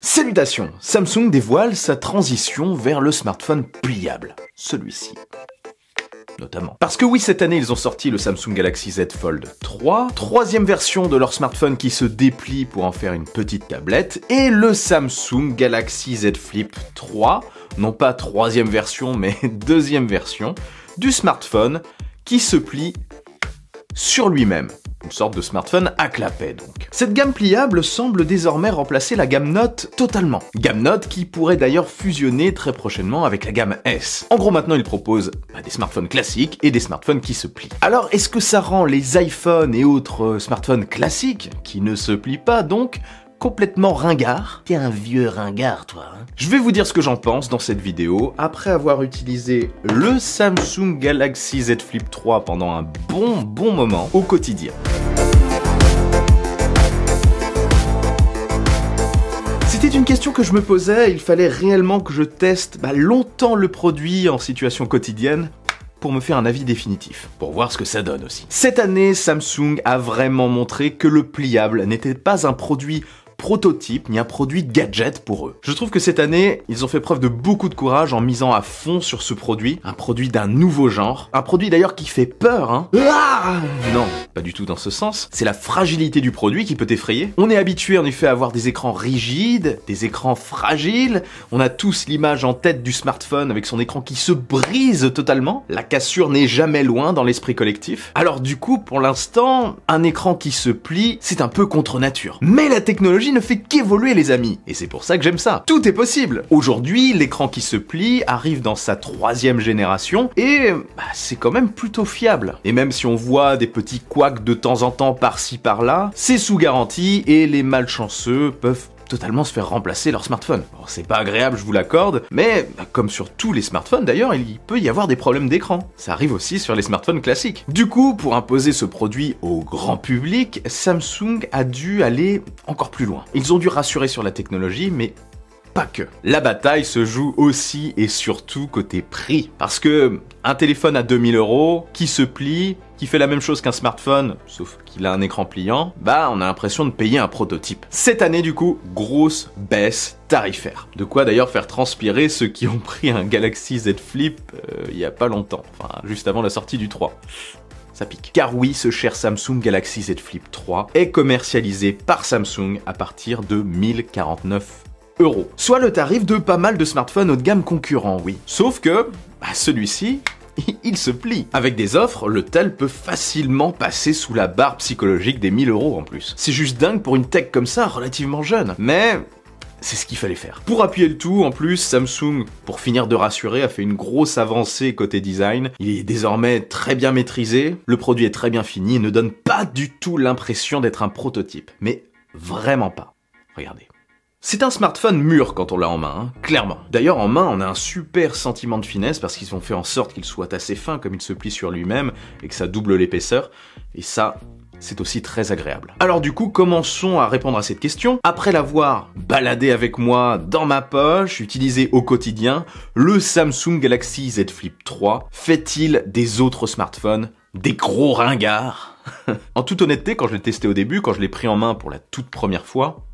Salutations, Samsung dévoile sa transition vers le smartphone pliable, celui-ci notamment. Parce que oui, cette année, ils ont sorti le Samsung Galaxy Z Fold 3, troisième version de leur smartphone qui se déplie pour en faire une petite tablette, et le Samsung Galaxy Z Flip 3, non pas troisième version, mais deuxième version, du smartphone qui se plie sur lui-même. Une sorte de smartphone à clapet donc. Cette gamme pliable semble désormais remplacer la gamme Note totalement. Gamme Note qui pourrait d'ailleurs fusionner très prochainement avec la gamme S. En gros maintenant ils proposent des smartphones classiques et des smartphones qui se plient. Alors est-ce que ça rend les iPhones et autres smartphones classiques, qui ne se plient pas donc, complètement ringard? T'es un vieux ringard, toi. Hein. Je vais vous dire ce que j'en pense dans cette vidéo, après avoir utilisé le Samsung Galaxy Z Flip 3 pendant un bon moment au quotidien. C'était une question que je me posais, il fallait réellement que je teste longtemps le produit en situation quotidienne pour me faire un avis définitif, pour voir ce que ça donne aussi. Cette année, Samsung a vraiment montré que le pliable n'était pas un produit prototype ni un produit gadget pour eux. Je trouve que cette année, ils ont fait preuve de beaucoup de courage en misant à fond sur ce produit, un produit d'un nouveau genre, un produit d'ailleurs qui fait peur, hein. Ah non, pas du tout dans ce sens, c'est la fragilité du produit qui peut effrayer. On est habitué en effet à avoir des écrans rigides, des écrans fragiles, on a tous l'image en tête du smartphone avec son écran qui se brise totalement, la cassure n'est jamais loin dans l'esprit collectif. Alors du coup, pour l'instant, un écran qui se plie, c'est un peu contre nature. Mais la technologie ne fait qu'évoluer les amis, et c'est pour ça que j'aime ça. Tout est possible. Aujourd'hui, l'écran qui se plie arrive dans sa troisième génération, et c'est quand même plutôt fiable. Et même si on voit des petits couacs de temps en temps par-ci par-là, c'est sous garantie, et les malchanceux peuvent totalement se faire remplacer leur smartphone. Bon, c'est pas agréable, je vous l'accorde, mais comme sur tous les smartphones d'ailleurs, il peut y avoir des problèmes d'écran. Ça arrive aussi sur les smartphones classiques. Du coup, pour imposer ce produit au grand public, Samsung a dû aller encore plus loin. Ils ont dû rassurer sur la technologie, mais pas que. La bataille se joue aussi et surtout côté prix. Parce que un téléphone à 2000 €, qui se plie, qui fait la même chose qu'un smartphone, sauf qu'il a un écran pliant, on a l'impression de payer un prototype. Cette année du coup, grosse baisse tarifaire. De quoi d'ailleurs faire transpirer ceux qui ont pris un Galaxy Z Flip il y a pas longtemps, enfin juste avant la sortie du 3. Ça pique. Car oui, ce cher Samsung Galaxy Z Flip 3 est commercialisé par Samsung à partir de 1049 €. Soit le tarif de pas mal de smartphones haut de gamme concurrents, oui. Sauf que, celui-ci, il se plie. Avec des offres, le tel peut facilement passer sous la barre psychologique des 1000 € en plus. C'est juste dingue pour une tech comme ça, relativement jeune. Mais c'est ce qu'il fallait faire. Pour appuyer le tout, en plus, Samsung, pour finir de rassurer, a fait une grosse avancée côté design. Il est désormais très bien maîtrisé, le produit est très bien fini et ne donne pas du tout l'impression d'être un prototype. Mais vraiment pas. Regardez. C'est un smartphone mûr quand on l'a en main, hein, clairement. D'ailleurs, en main, on a un super sentiment de finesse parce qu'ils ont fait en sorte qu'il soit assez fin comme il se plie sur lui-même et que ça double l'épaisseur. Et ça, c'est aussi très agréable. Alors du coup, commençons à répondre à cette question. Après l'avoir baladé avec moi dans ma poche, utilisé au quotidien, le Samsung Galaxy Z Flip 3 fait-il des autres smartphones des gros ringards? En toute honnêteté, quand je l'ai testé au début, quand je l'ai pris en main pour la toute première fois,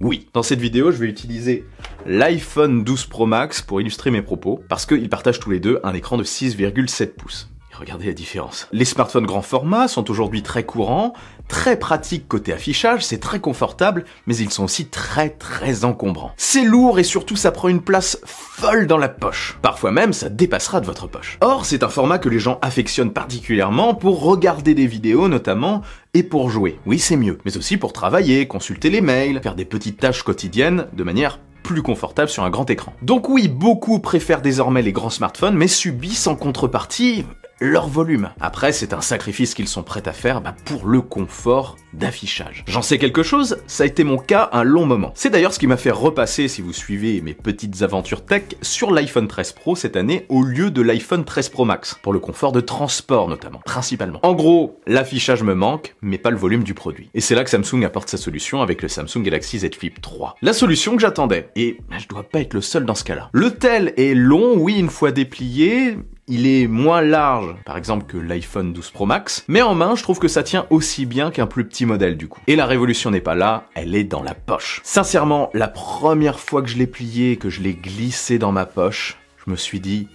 oui. Dans cette vidéo, je vais utiliser l'iPhone 12 Pro Max pour illustrer mes propos, parce qu'ils partagent tous les deux un écran de 6,7 pouces. Regardez la différence. Les smartphones grand format sont aujourd'hui très courants, très pratiques côté affichage, c'est très confortable, mais ils sont aussi très encombrants. C'est lourd et surtout ça prend une place folle dans la poche. Parfois même, ça dépassera de votre poche. Or, c'est un format que les gens affectionnent particulièrement pour regarder des vidéos notamment, et pour jouer. Oui, c'est mieux. Mais aussi pour travailler, consulter les mails, faire des petites tâches quotidiennes de manière plus confortable sur un grand écran. Donc oui, beaucoup préfèrent désormais les grands smartphones, mais subissent en contrepartie leur volume. Après, c'est un sacrifice qu'ils sont prêts à faire pour le confort d'affichage. J'en sais quelque chose, ça a été mon cas un long moment. C'est d'ailleurs ce qui m'a fait repasser, si vous suivez mes petites aventures tech, sur l'iPhone 13 Pro cette année au lieu de l'iPhone 13 Pro Max, pour le confort de transport notamment, principalement. En gros, l'affichage me manque, mais pas le volume du produit. Et c'est là que Samsung apporte sa solution avec le Samsung Galaxy Z Flip 3. La solution que j'attendais, et je dois pas être le seul dans ce cas-là. Le tel est long, oui, une fois déplié, il est moins large, par exemple que l'iPhone 12 Pro Max, mais en main, je trouve que ça tient aussi bien qu'un plus petit modèle du coup. Et la révolution n'est pas là, elle est dans la poche. Sincèrement, la première fois que je l'ai plié, que je l'ai glissé dans ma poche, je me suis dit...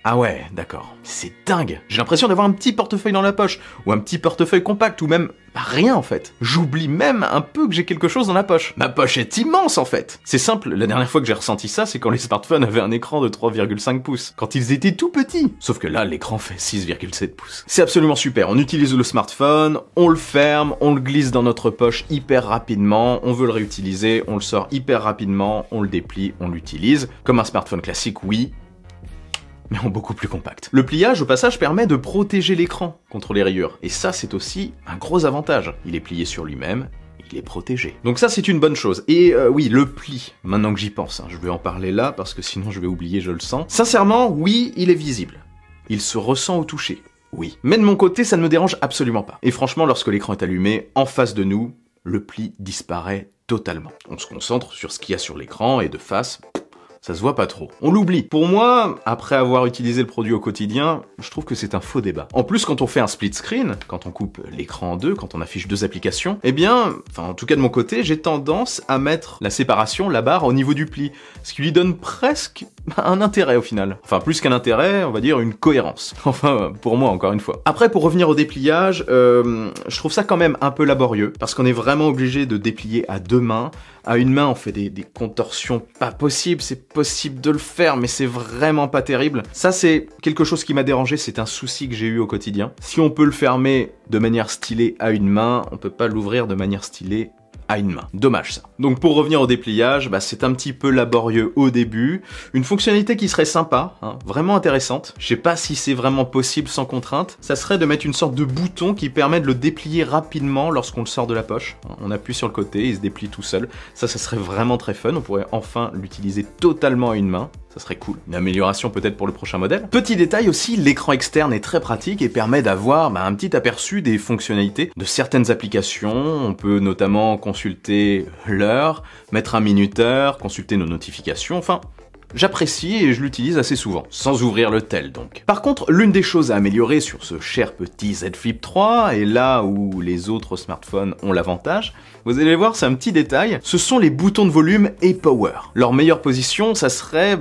Ah ouais, d'accord, c'est dingue. J'ai l'impression d'avoir un petit portefeuille dans la poche, ou un petit portefeuille compact, ou même rien en fait. J'oublie même un peu que j'ai quelque chose dans la poche. Ma poche est immense en fait. C'est simple, la dernière fois que j'ai ressenti ça, c'est quand les smartphones avaient un écran de 3,5 pouces. Quand ils étaient tout petits. Sauf que là, l'écran fait 6,7 pouces. C'est absolument super, on utilise le smartphone, on le ferme, on le glisse dans notre poche hyper rapidement, on veut le réutiliser, on le sort hyper rapidement, on le déplie, on l'utilise. Comme un smartphone classique, oui, mais en beaucoup plus compact. Le pliage, au passage, permet de protéger l'écran contre les rayures. Et ça, c'est aussi un gros avantage. Il est plié sur lui-même, il est protégé. Donc ça, c'est une bonne chose. Et oui, le pli, maintenant que j'y pense, je vais en parler là, parce que sinon je vais oublier, je le sens. Sincèrement, oui, il est visible. Il se ressent au toucher, oui. Mais de mon côté, ça ne me dérange absolument pas. Et franchement, lorsque l'écran est allumé, en face de nous, le pli disparaît totalement. On se concentre sur ce qu'il y a sur l'écran, et de face... ça se voit pas trop. On l'oublie. Pour moi, après avoir utilisé le produit au quotidien, je trouve que c'est un faux débat. En plus, quand on fait un split screen, quand on coupe l'écran en deux, quand on affiche deux applications, eh bien, en tout cas de mon côté, j'ai tendance à mettre la séparation, la barre, au niveau du pli. Ce qui lui donne presque un intérêt au final. Enfin, plus qu'un intérêt, on va dire une cohérence. Enfin, pour moi, encore une fois. Après, pour revenir au dépliage, je trouve ça quand même un peu laborieux, parce qu'on est vraiment obligé de déplier à deux mains. À une main, on fait des contorsions pas possibles, c'est possible de le faire, mais c'est vraiment pas terrible. Ça, c'est quelque chose qui m'a dérangé, c'est un souci que j'ai eu au quotidien. Si on peut le fermer de manière stylée à une main, on peut pas l'ouvrir de manière stylée à une main. Dommage ça. Donc pour revenir au dépliage, c'est un petit peu laborieux au début. Une fonctionnalité qui serait sympa, vraiment intéressante. Je sais pas si c'est vraiment possible sans contrainte. Ça serait de mettre une sorte de bouton qui permet de le déplier rapidement lorsqu'on le sort de la poche. On appuie sur le côté, il se déplie tout seul. Ça serait vraiment très fun. On pourrait enfin l'utiliser totalement à une main. Ça serait cool. Une amélioration peut-être pour le prochain modèle. Petit détail aussi, l'écran externe est très pratique et permet d'avoir un petit aperçu des fonctionnalités de certaines applications. On peut notamment consulter l'heure, mettre un minuteur, consulter nos notifications, enfin... j'apprécie et je l'utilise assez souvent, sans ouvrir le tel donc. Par contre, l'une des choses à améliorer sur ce cher petit Z Flip 3, et là où les autres smartphones ont l'avantage, vous allez voir, c'est un petit détail, ce sont les boutons de volume et power. Leur meilleure position, ça serait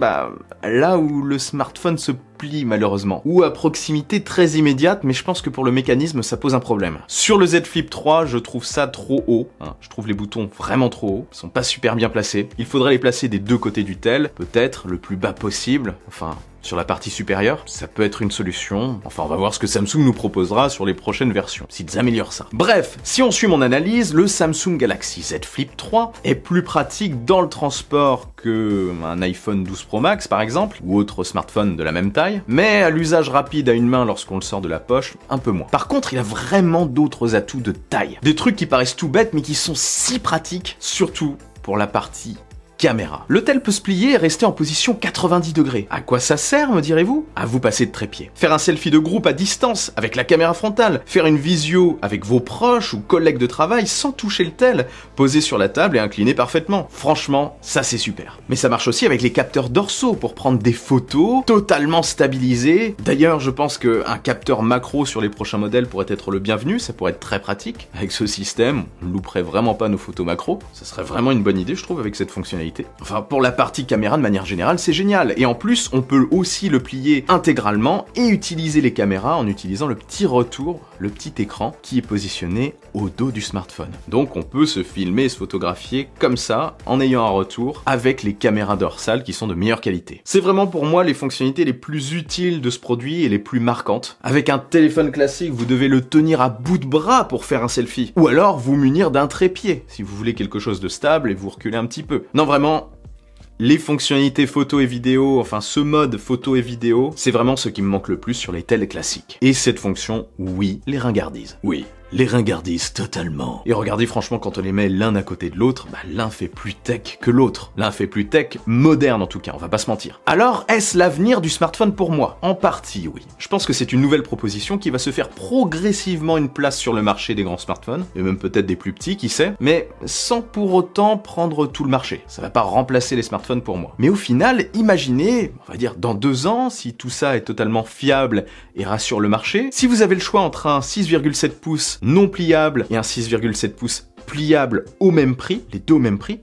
là où le smartphone se plie malheureusement, ou à proximité très immédiate, mais je pense que pour le mécanisme ça pose un problème. Sur le Z Flip 3, je trouve ça trop haut, je trouve les boutons vraiment trop hauts, ils sont pas super bien placés, il faudrait les placer des deux côtés du tel, peut-être le plus bas possible, enfin... sur la partie supérieure, ça peut être une solution. Enfin, on va voir ce que Samsung nous proposera sur les prochaines versions, s'ils améliorent ça. Bref, si on suit mon analyse, le Samsung Galaxy Z Flip 3 est plus pratique dans le transport qu'un iPhone 12 Pro Max, par exemple, ou autre smartphone de la même taille, mais à l'usage rapide à une main lorsqu'on le sort de la poche, un peu moins. Par contre, il a vraiment d'autres atouts de taille. Des trucs qui paraissent tout bêtes, mais qui sont si pratiques, surtout pour la partie caméra. Le tel peut se plier et rester en position 90 degrés. À quoi ça sert, me direz-vous? À vous passer de trépied. Faire un selfie de groupe à distance avec la caméra frontale. Faire une visio avec vos proches ou collègues de travail sans toucher le tel. Posé sur la table et incliné parfaitement. Franchement, ça c'est super. Mais ça marche aussi avec les capteurs dorsaux pour prendre des photos totalement stabilisées. D'ailleurs, je pense qu'un capteur macro sur les prochains modèles pourrait être le bienvenu. Ça pourrait être très pratique. Avec ce système, on ne louperait vraiment pas nos photos macro. Ça serait vraiment une bonne idée, je trouve, avec cette fonctionnalité. Enfin, pour la partie caméra de manière générale, c'est génial. Et en plus, on peut aussi le plier intégralement et utiliser les caméras en utilisant le petit retour, le petit écran qui est positionné au dos du smartphone. Donc on peut se filmer et se photographier comme ça, en ayant un retour, avec les caméras dorsales qui sont de meilleure qualité. C'est vraiment pour moi les fonctionnalités les plus utiles de ce produit et les plus marquantes. Avec un téléphone classique, vous devez le tenir à bout de bras pour faire un selfie. Ou alors vous munir d'un trépied, si vous voulez quelque chose de stable et vous reculez un petit peu. Non, vraiment, les fonctionnalités photo et vidéo, enfin ce mode photo et vidéo, c'est vraiment ce qui me manque le plus sur les tels classiques. Et cette fonction, oui, les ringardise. Oui, les ringardisent totalement. Et regardez franchement quand on les met l'un à côté de l'autre, l'un fait plus tech que l'autre. L'un fait plus tech, moderne en tout cas, on va pas se mentir. Alors, est-ce l'avenir du smartphone pour moi? En partie, oui. Je pense que c'est une nouvelle proposition qui va se faire progressivement une place sur le marché des grands smartphones, et même peut-être des plus petits, qui sait, mais sans pour autant prendre tout le marché. Ça va pas remplacer les smartphones pour moi. Mais au final, imaginez, on va dire dans 2 ans, si tout ça est totalement fiable et rassure le marché, si vous avez le choix entre un 6,7 pouces non pliable et un 6,7 pouces pliable au même prix, les deux au même prix,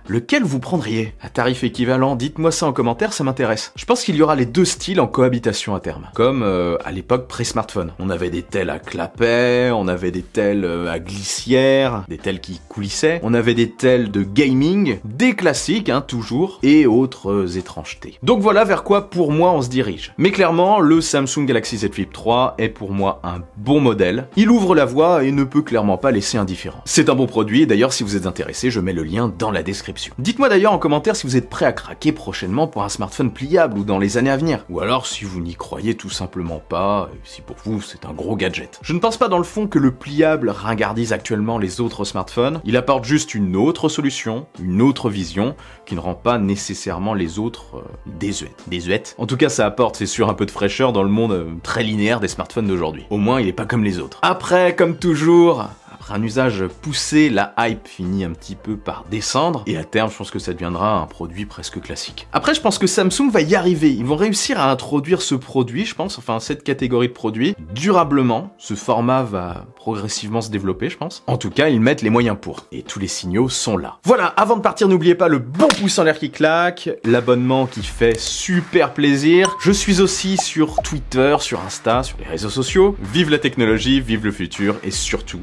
lequel vous prendriez? À tarif équivalent, dites-moi ça en commentaire, ça m'intéresse. Je pense qu'il y aura les deux styles en cohabitation à terme. Comme à l'époque pré-smartphone. On avait des tels à clapet, on avait des tels à glissière, des tels qui coulissaient, on avait des tels de gaming, des classiques, toujours, et autres étrangetés. Donc voilà vers quoi pour moi on se dirige. Mais clairement, le Samsung Galaxy Z Flip 3 est pour moi un bon modèle. Il ouvre la voie et ne peut clairement pas laisser indifférent. C'est un bon produit, et d'ailleurs si vous êtes intéressé, je mets le lien dans la description. Dites-moi d'ailleurs en commentaire si vous êtes prêt à craquer prochainement pour un smartphone pliable ou dans les années à venir. Ou alors si vous n'y croyez tout simplement pas, et si pour vous c'est un gros gadget. Je ne pense pas dans le fond que le pliable ringardise actuellement les autres smartphones, il apporte juste une autre solution, une autre vision, qui ne rend pas nécessairement les autres désuètes. Désuètes. En tout cas ça apporte c'est sûr un peu de fraîcheur dans le monde très linéaire des smartphones d'aujourd'hui. Au moins il est pas comme les autres. Après, comme toujours, après un usage poussé, la hype finit un petit peu par descendre, et à terme, je pense que ça deviendra un produit presque classique. Après, je pense que Samsung va y arriver. Ils vont réussir à introduire ce produit, je pense, enfin cette catégorie de produits, durablement. Ce format va progressivement se développer, je pense. En tout cas, ils mettent les moyens pour. Et tous les signaux sont là. Voilà, avant de partir, n'oubliez pas le bon pouce en l'air qui claque, l'abonnement qui fait super plaisir. Je suis aussi sur Twitter, sur Insta, sur les réseaux sociaux. Vive la technologie, vive le futur, et surtout,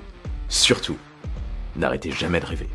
n'arrêtez jamais de rêver.